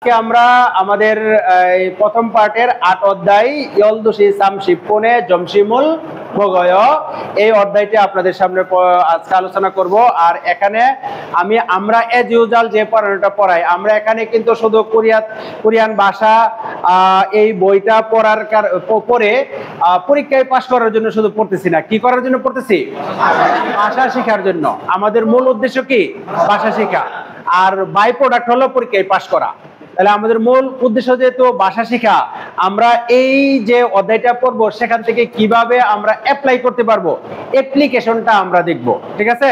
আমরা আমাদের প্রথম পার্টের 8 অধ্যায় ইয়লদুশি সামশিপনে জমশিমুল ভগয় এই অধ্যায়টি আপনাদের সামনে আজকে আলোচনা করব। আর এখানে আমরা এজ ইউজুয়াল যে পড়ানোটা পড়াই, আমরা এখানে কিন্তু শুধু কোরিয়ান ভাষা এই বইটা পড়ার পরে পরীক্ষায় পাশ করার জন্য শুধু পড়তেছি না, কি করার জন্য পড়তেছি? ভাষা শেখার জন্য। আমাদের মূল উদ্দেশ্য কি? ভাষা শেখা। আর বাই প্রোডাক্ট হলো পরীক্ষায় পাশ করা। তাহলে আমাদের মূল উদ্দেশ্য যেহেতু ভাষা শেখা, আমরা এই যে অধ্যায়টা পড়বো সেখান থেকে কিভাবে আমরা অ্যাপ্লাই করতে পারবো অ্যাপ্লিকেশনটা আমরা দেখব। ঠিক আছে,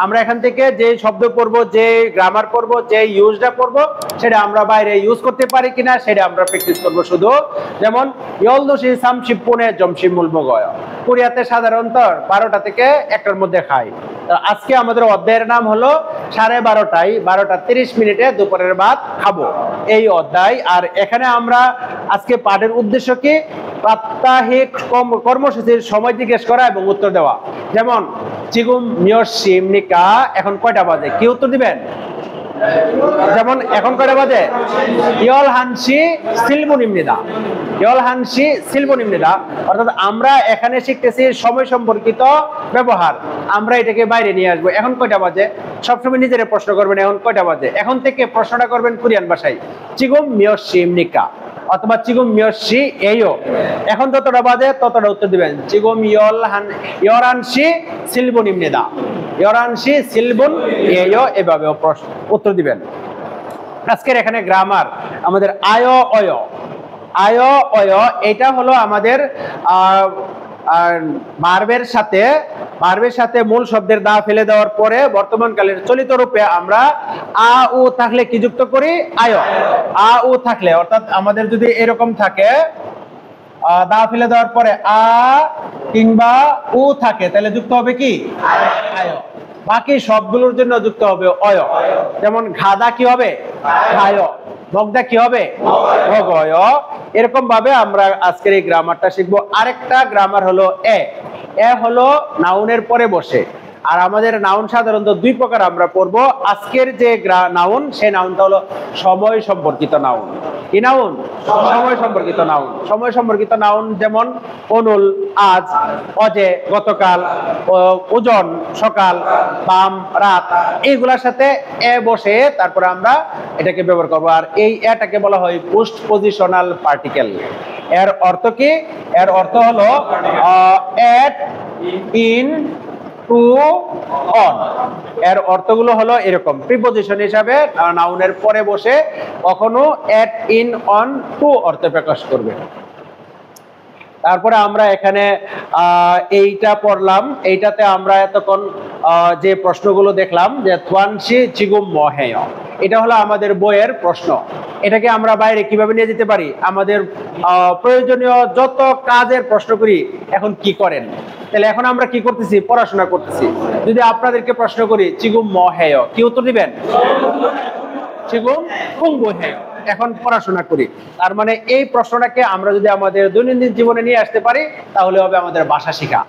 আমরা এখান থেকে যে শব্দ পড়বো, যে গ্রামার পড়বো, যে ইউজটা পড়বো সেটা আমরা বাইরে ইউজ করতে পারি কিনা সেটা আমরা প্র্যাকটিস করবো শুধু। যেমন ইয়লদুশি সামশিপনে জমশিমুল ভগয়, কোরিয়াতে সাধারণত 12টা থেকে 1টার মধ্যে খায়। আজকে আমাদের অধ্যায়ের নাম হলো 12:30টায় 12:30 দুপুরের ভাত খাবো, এই অধ্যায়। আর এখানে আমরা আজকে পাঠের উদ্দেশ্য কি? প্রাত্যহিক কর্মসূচির সময় জিজ্ঞেস করা এবং উত্তর দেওয়া। যেমন চিগুম মিয়সিমনিকা, এখন কয়টা বাজে, কি উত্তর দিবেন? যেমন এখন কয়টা বাজে? ইয়লহানসি সিলবুনিমনিদা, ইয়লহানসি সিলবুনিমনিদা। অর্থাৎ আমরা এখানে শিখতেছি সময় সম্পর্কিত ব্যবহার, আমরা এটাকে বাইরে নিয়ে আসবো। এখন কয়টা বাজে? সবসময় নিজেরা প্রশ্ন করবেন এখন কয়টা বাজে। এখন থেকে প্রশ্নটা করবেন কোরিয়ান ভাষায়, চিগুম মিয়সিমনিকা অথবা চিগুম মিয়সি এইও। এখন যতটা বাজে ততটা উত্তর দিবেন। চিগুম ইয়রানসি সিলবুনিমনিদা, ইয়রানসি সিলবুন এইও, এভাবে উত্তর দিবেন। আজকের এখানে গ্রামার আমাদের আয় অয়, আয় অয় এটা হলো আমাদের ভার্বের সাথে মূল শব্দের দা ফেলে দেওয়ার পরে বর্তমান কালের চলিত রূপে আমরা আ উ থাকলে কি যুক্ত করি? আয়। আ উ থাকলে, অর্থাৎ আমাদের যদি এরকম থাকে দা ফেলে দেওয়ার পরে আ কিংবা উ থাকে তাহলে যুক্ত হবে কি? আয়। বাকি সবগুলোর জন্য যুক্ত হবে অয়। যেমন ঘাদা কি হবে? খায়। বগদা কি হবে? ভগয়। এরকম ভাবে আমরা আজকের এই গ্রামারটা শিখবো। আরেকটা গ্রামার হলো এ হলো নাউনের পরে বসে। আর আমাদের নাউন সাধারণত 2 প্রকার আমরা পড়বো। আজকের যে নাউন, সেই নাউনটা হলো সময় সম্পর্কিত নাউন। কি নাউন? সময় সম্পর্কিত নাউন। সময় সম্পর্কিত নাউন যেমন অনুল, আজ, অজে, গতকাল, ওজন, সকাল, বাম, রাত, এইগুলার সাথে এ বসে তারপরে আমরা এটাকে ব্যবহার করবো। আর এই এটাকে বলা হয় পোস্ট পজিশনাল পার্টিকেল। এর অর্থ কি? এর অর্থ হলো এট, ইন, টু, অন। এর অর্থগুলো হলো এরকম। প্রিপজিশন হিসাবে নাউনের পরে বসে কখনো এট, ইন, অন, টু অর্থে প্রকাশ করবে। তারপরে আমরা এখানে এইটা পড়লাম। এইটাতে আমরা এতক্ষণ যে প্রশ্নগুলো দেখলাম যে থোয়ানসি চিগুম মহেয়, এটা হলো আমাদের বইয়ের প্রশ্ন। এটাকে আমরা বাইরে কিভাবে নিয়ে যেতে পারি? আমাদের প্রয়োজনীয় যত কাজের প্রশ্ন করি, এখন কি করেন? তাহলে এখন আমরা কি করতেছি? পড়াশোনা করতেছি। যদি আপনাদেরকে প্রশ্ন করি চিগুম মহেয়, কি উত্তর দিবেন? চিগুম কুংবহেয়, এখন পড়াশোনা করি। তার মানে এই প্রশ্নটাকে আমরা যদি আমাদের দৈনন্দিন জীবনে নিয়ে আসতে পারি তাহলে হবে আমাদের ভাষা শেখা।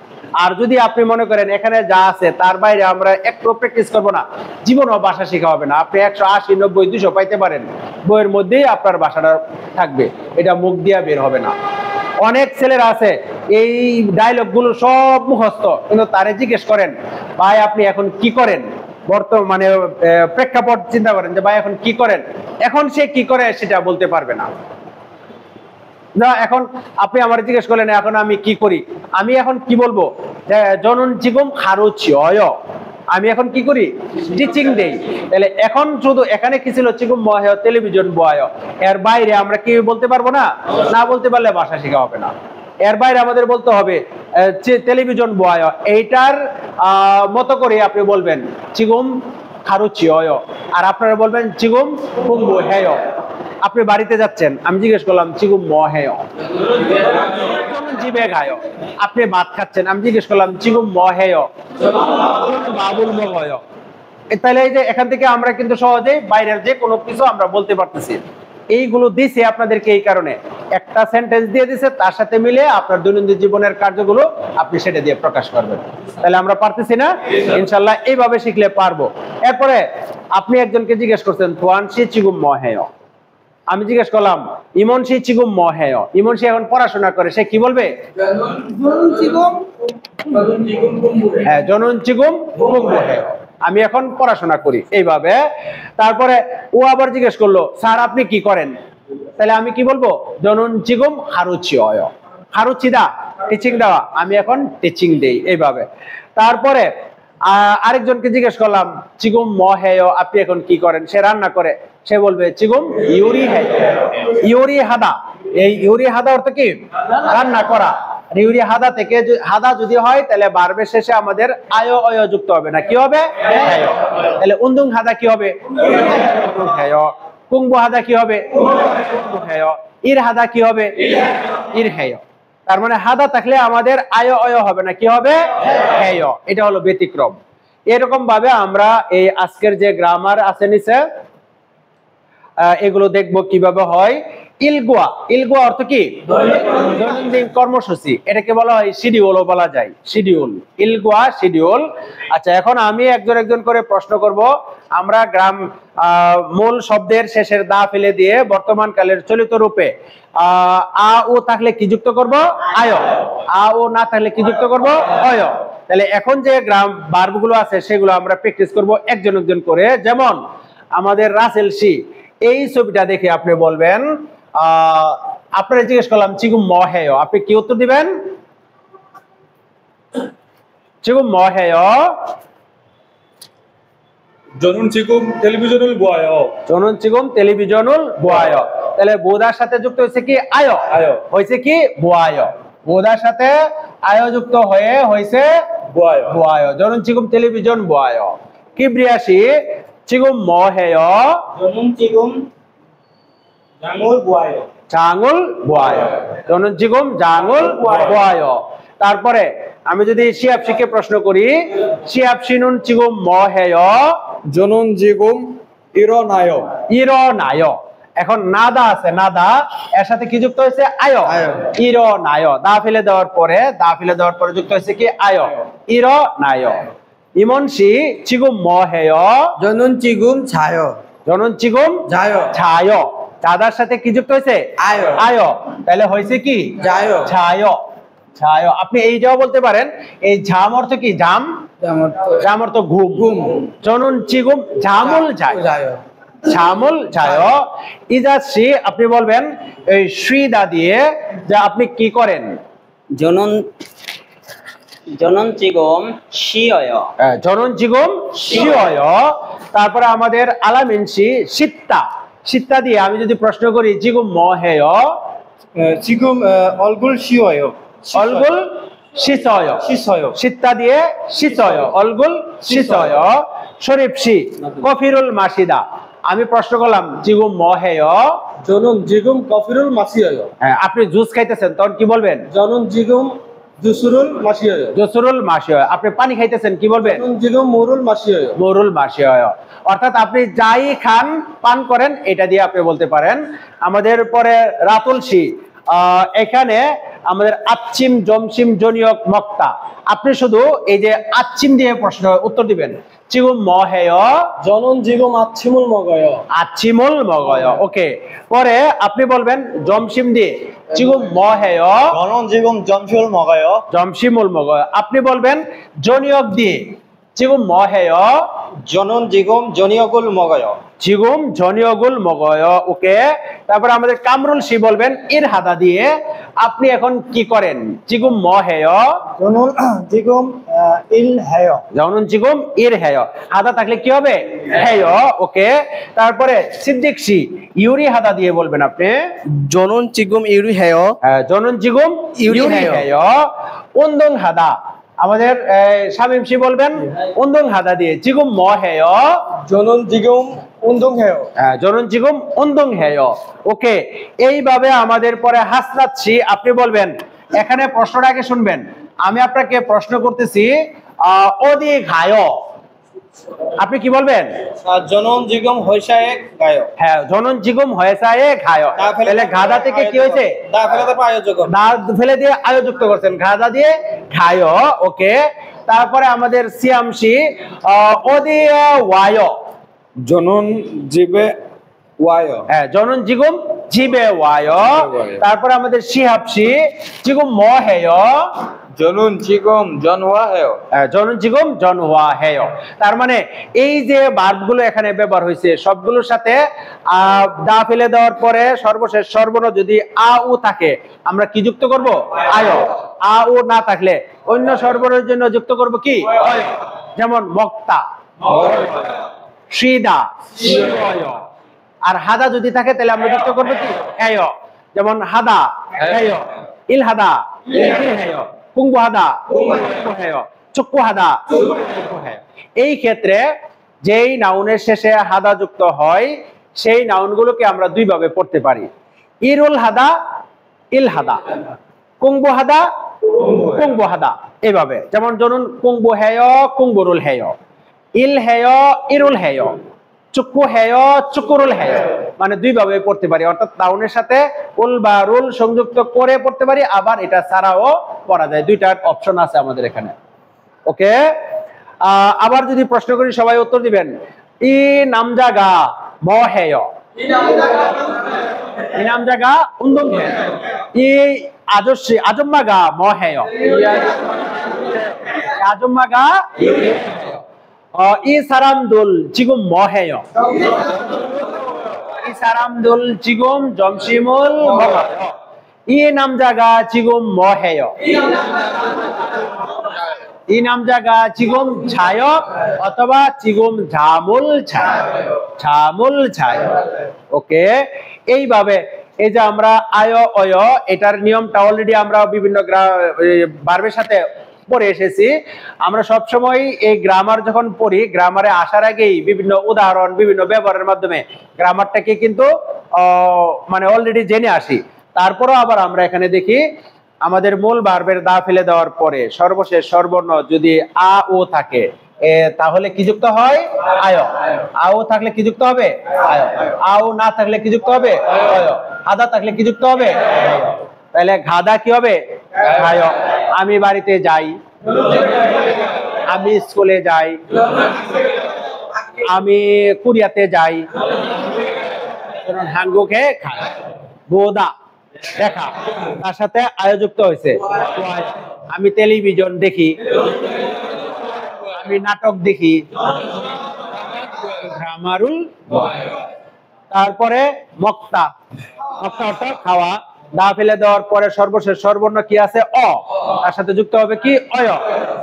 আর যদি আপনি মনে করেন এখানে যা আছে তার বাইরে আমরা একটু প্র্যাকটিস করবো না, জীবনও ভাষা শেখা হবে না। আপনি 180, 90, 200 পাইতে পারেন, বইয়ের মধ্যেই আপনার ভাষাটা থাকবে, এটা মুখ দিয়ে বের হবে না। অনেক ছেলেরা আছে এই ডায়লগ গুলো সব মুখস্থ, কিন্তু তারে জিজ্ঞেস করেন ভাই আপনি এখন কি করেন, বর্তমানে প্রেক্ষাপট চিন্তা করেন যে ভাই এখন কি করেন, এখন সে কি করে সেটা বলতে পারবে না। এখন আপনি আমার জিজ্ঞেস করলেন এখন আমি কি করি, আমি এখন কি বলবো? জনন চিগুম খারুচি অয়, আমি এখন কি করি? টিচিং দেই। তাহলে এখন শুধু এখানে কি ছিল? চিগুম মহেয় টেলিভিশন বয়। এর বাইরে আমরা কি বলতে পারবো না? না বলতে পারলে ভাষা শেখা হবে না। এর বাইরে আমাদের বলতে হবে টেলিভিশন বয়, এইটার মতো করে আপনি বলবেন চিগুম খারুচি অয়, আর আপনারা বলবেন চিগুম কুম্বু হেয়। আপনি বাড়িতে যাচ্ছেন, আমি জিজ্ঞেস করলাম চিগুম মহেয়, জিবে খায়। আপনি ভাত খাচ্ছেন, আমি জিজ্ঞেস করলাম চিগুম মহেয়, বাবুল মহয়। তাহলে এই যে এখান থেকে আমরা কিন্তু সহজেই বাইরের যে কোনো কিছু আমরা বলতে পারতেছি। এইগুলো দিছে আপনাদেরকে এই কারণে, একটা সেন্টেন্স দিয়ে দিছে, তার সাথে মিলে আপনার দৈনন্দিন জীবনের কার্যগুলো আপনি সেটা দিয়ে প্রকাশ করবেন। তাহলে আমরা পারতেছি না? ইনশাল্লাহ এইভাবে শিখলে পারবো। এরপরে আপনি একজনকে জিজ্ঞেস করছেন থোয়ানসি চিগুম মহেয়, আমি জিজ্ঞেস করলাম ইমনশি চিগুম মহেয়, ইমনশি এখন পড়াশোনা করে, সে কি বলবে? হ্যাঁ, জনন চিগুম কুম্বহেয়, আমি এখন পড়াশোনা করি, এইভাবে। তারপরে ও আবার জিজ্ঞেস করলো স্যার আপনি কি করেন, তাহলে আমি কি বলবো? জনন চিগুম হারুচি অয়, হারুচি দা টিচিং দেওয়া, আমি এখন টিচিং দেই, এইভাবে। তারপরে আরেকজনকে জিজ্ঞেস করলাম চিগুম মহেয়, আপনি এখন কি করেন? সে রান্না করে, সে বলবে চিগুম ইউরি হেয়, ইউরি হাদা। এই ইউরি হাদা অর্থ কি? রান্না করা। ইউরি হাদা থেকে হাদা যদি হয় তাহলে বারবের শেষে আমাদের আয় অয় যুক্ত হবে না, কি হবে? হেয়। তাহলে উন্দুং হাদা কি হবে? হেয়। কুংবু হাদা কি হবে? হেয়। ইর হাদা কি হবে? ইর হেয়। তার মানে হাদা থাকলে আমাদের আয় অয় হবে না, কি হবে? হেয়। এটা হলো ব্যতিক্রম। এরকম ভাবে আমরা এই আজকের যে গ্রামার আছে নিচে এগুলো দেখবো কিভাবে হয়। ইলগুয়া, ইলগুয়া অর্থ কি? দৈনন্দিন কর্মসূচি, এটাকে বলা হয় শিডিউলও বলা যায়, শিডিউল। ইলগুয়া শিডিউল। আচ্ছা, এখন আমি একজন করে প্রশ্ন করব। আমরা গ্রাম মূল শব্দের শেষের দা ফেলে দিয়ে বর্তমান কালের চলিত রূপে আ ও থাকলে কি যুক্ত করব? আয়। আ ও না থাকলে কি যুক্ত করব? অয়। তাহলে এখন যে গ্রাম ভার্বগুলো আছে সেগুলো আমরা প্র্যাকটিস করব একজন করে। যেমন আমাদের রাসেল সি, এই ছবিটা দেখে আপনি বলবেন, আপনারা জিজ্ঞেস করলাম চিগুম মহেয়, আপনি কি উত্তর দিবেন? চিগুম মহেয় জনুন চিগুম টেলিভিশনুল বুয়ায়, জনুন চিগুম টেলিভিশনুল বুয়ায়। তাহলে বোদার সাথে যুক্ত হয়েছে কি? আয়। আয় হয়েছে কি? বুয়ায়। বোদার সাথে আয় যুক্ত হয়ে হয়েছে বুয়ায়, বুয়ায়। জনুন চিগুম টেলিভিশন বুয়ায়। কিব্রিয়াসি চিগুম মহেয় জনুন চিগুম জাঙ্গুল বুয়ায়, জাঙ্গুল বুয়ায়। জনুন চিগুম জাঙ্গুল বুয়ায়। তারপরে আমি যদি শিয়াপসিকে প্রশ্ন করি, শিয়াপসিনুন চিগুম মহেয় জনুন জিগুম ইরনায়, ইরনায়। এখন নাদা আছে, নাদা, এর সাথে কি যুক্ত হয়েছে? আয়। ইরনায়, দা ফেলে দেওয়ার পরে যুক্ত হয়েছে কি? আয়। ইরনায়। ইমনশি চিগুম মহেয় জনুন চিগুম ছায়, জনন চিগুম যায়, ছায়। চাঁদার সাথে কি যুক্ত হয়েছে? আয়। আয়। তাহলে হয়েছে কি? যায়, ছায়। ছায়। আপনি এইটাও বলতে পারেন, এই ঝাম অর্থ কি? জাম, জাম অর্থ ঘুম। জনন চিগুম ঝামুল যায়, যায়, ঝামুল যায়। ইজাসি আপনি বলবেন এই সুইদা দিয়ে যে আপনি কি করেন? জনন জনন চিগম শিয়, জনন চিগুম শিয়। তারপরে আমাদের আলামিনসি সিত্তা, সিত্তা দিয়ে আমি যদি প্রশ্ন করি চিগুম মহেয় চিগুম অলগুল শিওয়, অলগুল শিসয়, শিসয়, সিত্তা দিয়ে শিসয়, অলগুল শিসয়। শরীফসি কফিরুল মাসিদা, আমি প্রশ্ন করলাম চিগুম মহেয় জনুন জিগুম কফিরুল মাসিয়, আপনি জুস খাইতেছেন, তখন কি বলবেন? জনুন জিগুম জুসুরুল মাসিয়, জসুরুল মাসিয়। আপনি পানি খাইতেছেন, কি বলবেন? জনুন জিগুম মুরুল মাসিয়, মরুল মাসিয়। অর্থাৎ আপনি যাই খান পান করেন, এটা দিয়ে আপনি বলতে পারেন। আমাদের পরে রাতুলসি, এখানে আমাদের আচ্ছিম জমসিম জনিয়ক মক্তা, আপনি শুধু এই যে আচ্ছিম দিয়ে প্রশ্ন উত্তর দিবেন। চিগুম মহেয় জনুন জিগুম আচ্ছিমুল মগয়, আচ্ছিমুল মগয়। ওকে, পরে আপনি বলবেন জমসিম দিয়ে চিগুম মহেয় জনুন চিগুম জমশুল মগয়, জমসিমুল মগয়। আপনি বলবেন জনিয়ক দিয়ে চিগুম মহেয় জনুন জিগুম জনিয়গুল মগয়, চিগুম জনিয়গুল মগয়। ওকে, তারপর আমাদের কামরুল সি বলবেন ইর হাদা দিয়ে আপনি এখন কি করেন? চিগুম মহেয় জনুন জিগুম ইল হেয়, জনুন চিগুম ইর হেয়। হাদা থাকলে কি হবে? হেয়। ওকে, তারপরে সিদ্দিক সি ইউরি হাদা দিয়ে বলবেন আপনি জনুন চিগুম ইউরি হেয়, জনুন চিগুম ইউরি হেয়। উন্দং হাদা আমাদের শামিম সি বলবেন উন্দং হাদা দিয়ে চিগুম মহেয় জনুন জিগুম উন্দুং হেয়, জনুন চিগুম উন্দং হেয়। ওকে, এইভাবে আমাদের পরে হাসনাচ্ছি আপনি বলবেন। এখানে প্রশ্নটা আগে শুনবেন, আমি আপনাকে প্রশ্ন করতেছি অদি ঘায়, আপনি কি বলবেন? জনুন জিগুম হইসায়ে গায়, হ্যাঁ, জনন জিগুম হয়েছে ঘায়। তাহলে গাদা থেকে কি হয়েছে? দা ফেলে তারপর আয়োজক, দা ফেলে দিয়ে আয় যুক্ত করছেন, গাদা দিয়ে ঘায়। ওকে, তারপরে আমাদের সিয়ামসি অদি ওয়ায় জনুন জিবে ওয়ায় হ্যাঁ, জনন জিগুম জিবে ওয়ায়। তারপরে আমাদের শিহাবশি জিগুম ম হেয়। জনুন জিগম জনওয়া হেয়। জনন জিগুম জনওয়া হেয়। তার মানে এই যে ভার্বগুলো এখানে ব্যবহার হয়েছে সবগুলোর সাথে দা ফেলে দেওয়ার পরে সর্বশেষ সর্বর্ণ যদি আ উ থাকে আমরা কি যুক্ত করব? আয়। আ উ না থাকলে অন্য সর্বর্ণের জন্য যুক্ত করব কি? অয়। যেমন মক্তা, শ্রীদা, আর হাদা যদি থাকে তাহলে আমরা যুক্ত করবো কি? হেয়। যেমন হাদা হেয়, ইল হাদা ইল হেয়, কুঙ্গু হাদা কুঙ্গু হেয়, চুক্কু হাদা চুক্কু হেয়। এই ক্ষেত্রে যেই নাউনের শেষে হাদা যুক্ত হয় সেই নাউনগুলোকে আমরা দুই ভাবে পড়তে পারি। ইরুল হাদা ইল হাদা, কুঙ্গু হাদা কুঙ্গু হাদা, এইভাবে। যেমন জনুন কুঙ্গু হেয় কুঙ্গুরুল হেয়, ইল হেয় ইরুল হেয়, চুক্কু হেয় চুকুরুল হেয়, মানে দুই ভাবে পড়তে পারি। অর্থাৎ নাউনের সাথে উল বা রুল সংযুক্ত করে পড়তে পারি, আবার এটা ছাড়াও পড়া যায়। দুইটা অপশন আছে আমাদের এখানে। ওকে, আবার যদি প্রশ্ন করি সবাই উত্তর দিবেন। ই নাম জাগা ম হেয়, ই নাম জাগা উন্দুম হেয়, ই আজস্বী আজম্মা গা ম হেয়, আজম্মা গা ই সারামদুল জিগুম ম হেয়, ই সারামদুল জিগুম জমশিমুল ম হেয়, ই নাম জাগা জিগুম ম হেয়, ই নাম জাগা চিগুম ছায় অথবা চিগুম ঝামুল ছায়, ঝামুল ছায়। ওকে, এইভাবে এই যে আমরা আয় অয় এটার নিয়মটা অলরেডি আমরা বিভিন্ন ভার্বের সাথে পড়ে এসেছি। আমরা সবসময় এই গ্রামার যখন পড়ি, গ্রামারে আসার আগেই বিভিন্ন উদাহরণ বিভিন্ন ব্যবহারের মাধ্যমে গ্রামারটাকে কিন্তু মানে অলরেডি জেনে আসি। তারপরও আবার আমরা এখানে দেখি আমাদের মূল ভার্বের দা ফেলে দেওয়ার পরে সর্বশেষ সর্বর্ণ যদি আ ও থাকে তাহলে কি যুক্ত হয়? আয়। আ ও থাকলে কি যুক্ত হবে? আয়। আ ও না থাকলে কি যুক্ত হবে? আয়। হাদা থাকলে কি যুক্ত হবে? তাহলে ঘাদা কি হবে? আয়। আমি বাড়িতে যাই, আমি স্কুলে যাই, আমি কুরিয়াতে যাই, হাঙ্গুকে খাই, বোদা দেখা, তার সাথে আয়োযুক্ত হয়েছে। আমি টেলিভিশন দেখি, আমি নাটক দেখি, গ্রামারুল। তারপরে মক্তা, মক্তা অর্থাৎ খাওয়া। দা ফেলে দেওয়ার পরে সর্বশেষ সর্বর্ণ কি আছে? অ, তার সাথে যুক্ত হবে কি? অয়।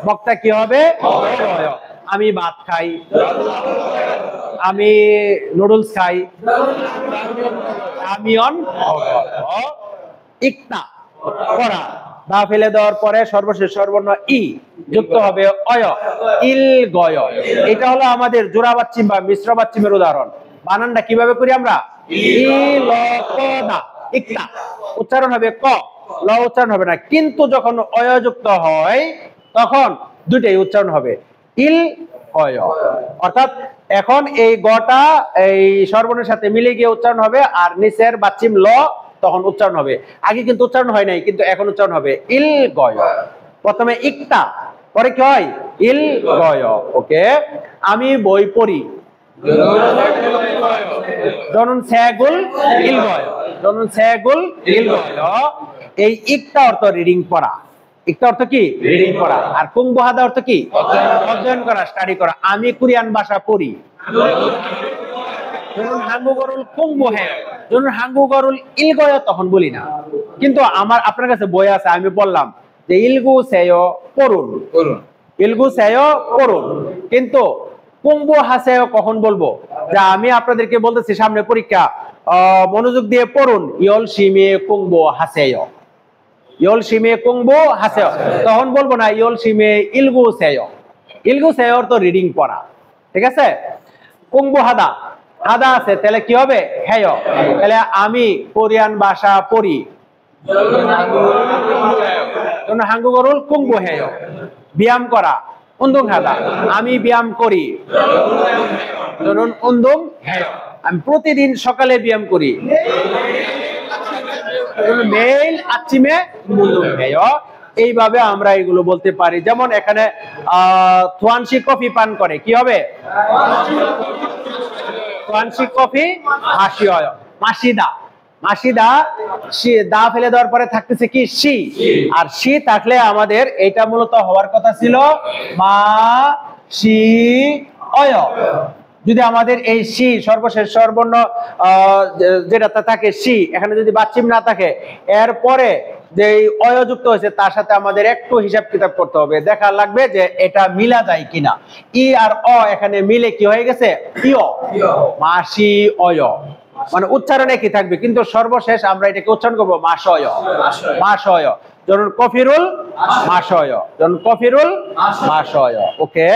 মক্তা কি হবে? অয়। আমি ভাত খাই, আমি নুডলস খাই, আমি অন ইকতা করা। দা ফেলে দেওয়ার পরে সর্বশেষ সর্বর্ণ ই যুক্ত হবে অয়, ইল গয়। এটা হলো আমাদের জোড়া বাচ্চিম বা মিশ্র বাচ্চিমের উদাহরণ। বানানটা কিভাবে করি আমরা? ই ল ক দা, ইকতা উচ্চারণ হবে ক, ল উচ্চারণ হবে না। কিন্তু যখন অয় যুক্ত হয় তখন দুইটাই উচ্চারণ হবে, ইল অয়। অর্থাৎ এখন এই গটা এই সর্বর্ণের সাথে মিলে গিয়ে উচ্চারণ হবে, আর নিচের বাচ্চিম ল তখন উচ্চারণ হবে। আগে কিন্তু উচ্চারণ হয় নাই, কিন্তু এখন উচ্চারণ হবে ইল গয়। প্রথমে ইকতা, পরে কি হয়? ইল গয়। ওকে, আমি বই পড়ি, জনন সেগুল ইল গয়, জনন সেগুল ইল গয়। এই ইকতা অর্থ রিডিং পড়া, ইকতা অর্থ কি? রিডিং পড়া। আর কুঙ্গু হাদা অর্থ কি? অধ্যয়ন করা, স্টাডি করা। আমি কোরিয়ান ভাষা পড়ি, যখন হাঙ্গু গরুল কুঙ্গু হেয়, যখন হাঙ্গু গরুল ইল গয় তখন বলি না। কিন্তু আমার আপনার কাছে বই আছে, আমি বললাম যে ইলগু সেয় পড়ুন, ইলগু সেয় পড়ুন, কিন্তু কুঙ্গু হাসেয় কখন বলবো? যে আমি আপনাদেরকে বলতেছি সামনে পরীক্ষা, মনোযোগ দিয়ে পড়ুন, ইয়ল সিমে কুঙ্গু হাসেয়, ইয়ল সিমে কুঙ্গু হাসেয়, তখন বলবো না ইয়ল সিমে ইলগু সেয়। ইলগু সেয় তো রিডিং পড়া, ঠিক আছে? কুঙ্গু হাদা, হাদা আছে তাহলে কি হবে? হেয়। তাহলে আমি কোরিয়ান ভাষা পড়ি, হাঙ্গু গরুল কুঙ্গু হেয়। ব্যায়াম করা, উন্দুং হাদা, আমি ব্যায়াম করি, উন্দুং হেয়। আমি প্রতিদিন সকালে ব্যায়াম করি, মেইল আচ্ছিমে উন্দুং হেয়। এইভাবে আমরা এগুলো বলতে পারি। যেমন এখানে থুয়ানসি কফি পান করে, কি হবে? ওয়ানশি কফি মাসি অয় মাসিদা মাসিদা দা ফেলে দেওয়ার পরে থাকতেছে কি সি আর সি থাকলে আমাদের এটা মূলত হওয়ার কথা ছিল মা সি অয় যদি আমাদের এই সি সর্বশেষ স্বরবর্ণ যেটা থাকে সি এখানে যদি বাচ্চিম না থাকে এরপরে যে অয় যুক্ত হয়েছে তার সাথে আমাদের একটু হিসাব কিতাব করতে হবে দেখা লাগবে যে এটা মিলা যায় কিনা ই আর অ এখানে মিলে কি হয়ে গেছে ইয় মাসি অয় মানে উচ্চারণে কি থাকবে কিন্তু সর্বশেষ আমরা এটাকে উচ্চারণ করবো মাসয় মাসয় যেমন কফিরুল মাসয় যেমন কফিরুল মাসয় ওকে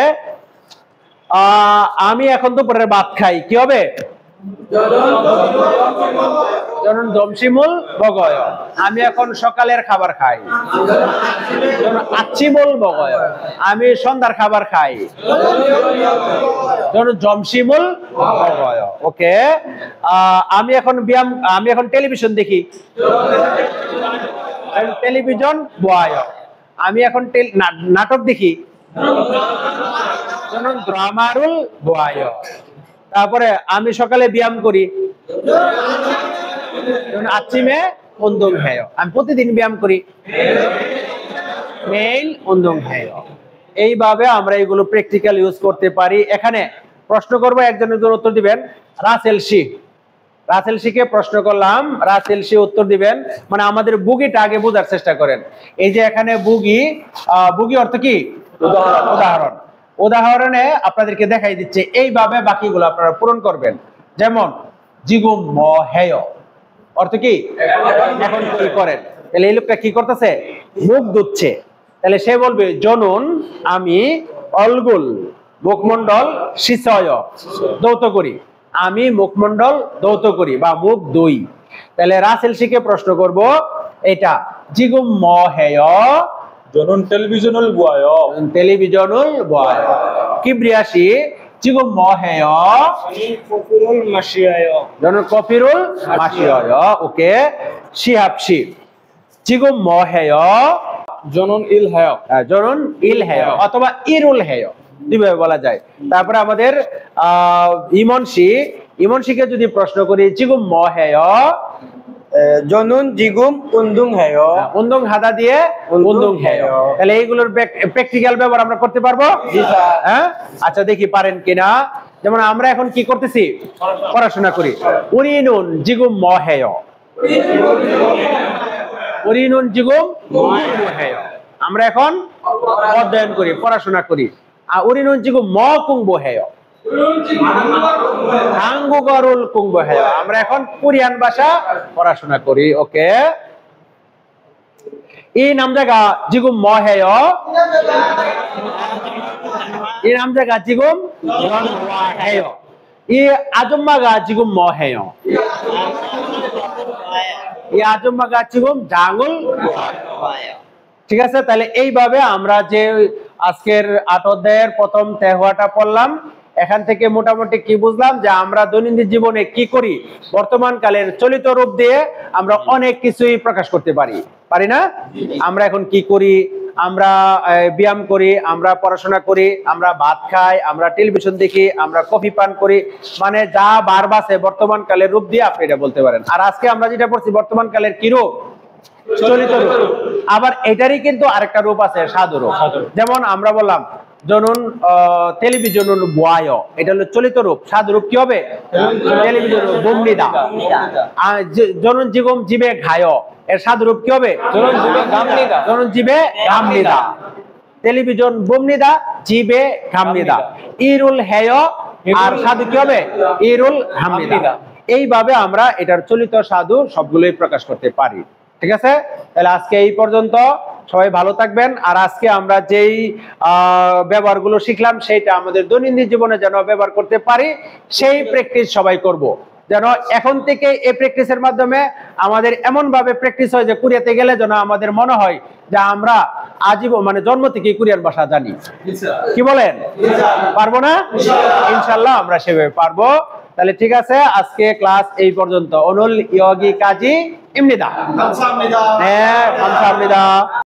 আমি এখন দুপুরের ভাত খাই কি হবে যেমন জমসিমুল বগয় আমি এখন সকালের খাবার খাই আচ্ছিমুল বগয় আমি সন্ধ্যার খাবার খাই যেমন জমসিমুল বগয় ওকে আমি এখন টেলিভিশন দেখি টেলিভিশন বয় আমি এখন নাটক দেখি ড্রামারুল বয় তারপরে আমি সকালে ব্যায়াম করি আচ্ছিমে উন্দুং হেয় আমি প্রতিদিন ব্যায়াম করি মেইল উন্দুং হেয় এইভাবে আমরা এগুলো প্র্যাকটিক্যাল ইউজ করতে পারি এখানে প্রশ্ন করব একজনের উত্তর দিবেন রাসেল শিকে প্রশ্ন করলাম রাসেল শি উত্তর দিবেন মানে আমাদের বুগিটা আগে বোঝার চেষ্টা করেন এই যে এখানে বুগি অর্থ কি উদাহরণ উদাহরণে আপনাদেরকে দেখাই দিচ্ছে এইভাবে বাকিগুলো আপনারা পূরণ করবেন যেমন জিগুম ম হেয় অর্থ কি এখন কি করেন তাহলে এই লোকটা কি করতেছে মুখ ধুচ্ছে তাহলে সে বলবে জনুন আমি অলগুল মুখমণ্ডল সিসয় দৌত করি আমি মুখমণ্ডল দৌত করি বা মুখ দুই তাহলে রাসেল শিকে প্রশ্ন করব এটা জিগুম ম হেয় জনুন টেলিভিশনুল বয় কিব্রিয়াসি জিগুম ম হেয় কফিরুল মাসিয়ায় জনুন কফিরুল মাসিয় ওকে শিহাবশি জিগুম ম হেয় জনন ইল হেয় জনুন ইল হেয় অথবা ইরুল হেয় দুইভাবে বলা যায় তারপরে আমাদের ইমনশিকে যদি প্রশ্ন করি জিগুম ম হেয় জনুন জিগুম উন্দুং হেয় উন্দুং হাদা দিয়ে উন্দুং হেয় তাহলে এইগুলোর প্র্যাকটিক্যাল ব্যবহার আমরা করতে পারবো হ্যাঁ আচ্ছা দেখি পারেন কিনা যেমন আমরা এখন কি করতেছি পড়াশোনা করি উরিনুন জিগুম ম হেয় উরিনুন জিগুম ম হেয় আমরা এখন অধ্যয়ন করি পড়াশোনা করি আর উরিনুন জিগুম ম কুংবো হেয় হাঙ্গুগরুল কুংবো হেয় আমরা এখন কোরিয়ান ভাষা পড়াশোনা করি ওকে ই নাম জায়গা জিগুম ম হেয় ই নাম জায়গা জিগুম হেয় ই আজম্মাগা জিগুম ম হেয় ই আজম্মাগা জিগুম জাঙ্গুল ঠিক আছে তাহলে এইভাবে আমরা যে আজকের ৮ অধ্যায়ের প্রথম তেহওয়াটা পড়লাম এখান থেকে মোটামুটি কি বুঝলাম যে আমরা দৈনন্দিন জীবনে কি করি বর্তমান কালের চলিত রূপ দিয়ে আমরা অনেক কিছুই প্রকাশ করতে পারি না আমরা এখন কি করি আমরা ব্যায়াম করি আমরা পড়াশোনা করি আমরা ভাত খাই আমরা টেলিভিশন দেখি আমরা কফি পান করি মানে যা বারবাসে বর্তমান কালের রূপ দিয়ে আপনি এটা বলতে পারেন আর আজকে আমরা যেটা পড়ছি বর্তমান কালের কি রূপ চলিত রূপ আবার এটারই কিন্তু আরেকটা রূপ আছে সাধু রূপ যেমন আমরা বললাম জনুন টেলিভিশনুল বয় এটা হলো চলিত রূপ সাধু রূপ কি হবে টেলিভিশন বুমনিদা জনুন জিগুম জিবে ঘায় এর সাধু রূপ কি হবে জনুন জিবে ঘামনিদা টেলিভিশন বুমনিদা জিবে ঘামনিদা ইরুল হেয় আর সাধু কি হবে ইরুল ঘামনিদা এইভাবে আমরা এটার চলিত সাধু সবগুলোই প্রকাশ করতে পারি ঠিক আছে তাহলে আজকে এই পর্যন্ত সবাই ভালো থাকবেন আর আজকে আমরা যেই ব্যবহারগুলো শিখলাম সেটা আমাদের দৈনন্দিন জীবনে যেন ব্যবহার করতে পারি সেই প্র্যাকটিস সবাই করব যেন এখন থেকে এই প্র্যাকটিসের মাধ্যমে আমাদের এমন ভাবে প্র্যাকটিস হয় যে কোরিয়াতে গেলে যেন আমাদের মনে হয় যে আমরা আজীবন মানে জন্ম থেকে কোরিয়ান ভাষা জানি কি বলেন পারবো না ইনশাআল্লাহ আমরা সেভাবে পারবো তাহলে ঠিক আছে আজকে ক্লাস এই পর্যন্ত অনুল ইয়োগি কাজী ইমনিদা হ্যাঁ